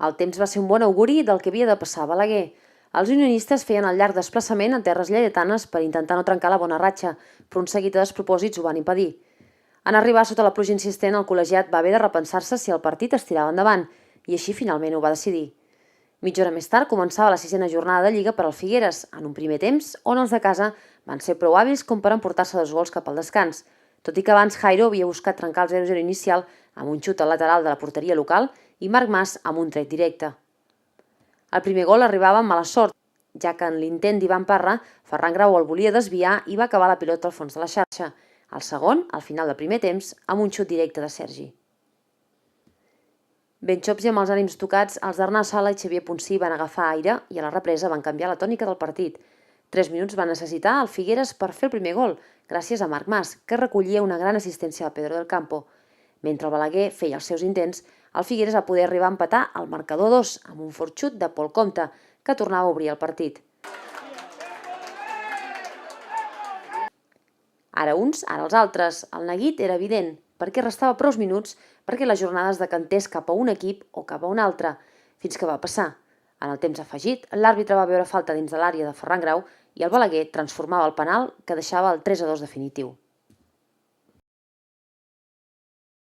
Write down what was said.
El temps va ser un bon auguri del que havia de passar a Balaguer. Els unionistes feien el llarg desplaçament en terres lleidatanes per intentar no trencar la bona ratxa, però un seguit de despropòsits ho van impedir. En arribar sota la pluja insistent, el col·legiat va haver de repensar-se si el partit es tirava endavant, i així finalment ho va decidir. Mitja hora més tard començava la sisena jornada de Lliga per al Figueres, en un primer temps on els de casa van ser prou hàbils com per emportar-se 2 gols cap al descans, tot i que abans Jairo havia buscat trencar el 0-0 inicial amb un xut al lateral de la porteria local i Marc Mas amb un tret directe. El primer gol arribava amb mala sort, ja que en l'intent d'Ivan Parra, Ferran Grau el volia desviar i va acabar la pilota al fons de la xarxa. El segon, al final del primer temps, amb un xut directe de Sergi. Ben xops i amb els ànims tocats, els d'Arnau Sala i Xavier Ponsí van agafar aire i a la represa van canviar la tònica del partit. 3 minuts van necessitar el Figueres per fer el primer gol, gràcies a Marc Mas, que recollia una gran assistència a Pedro del Campo. Mentre el Balaguer feia els seus intents, el Figueres va poder arribar a empatar al marcador 2 amb un fort xut de Pol Comte, que tornava a obrir el partit. Ara uns, ara els altres. El neguit era evident, perquè restava prou minuts perquè la jornada es decantés cap a un equip o cap a un altre, fins que va passar. En el temps afegit, l'àrbitre va veure falta dins de l'àrea de Ferran Grau i el Balaguer transformava el penal que deixava el 3-2 definitiu.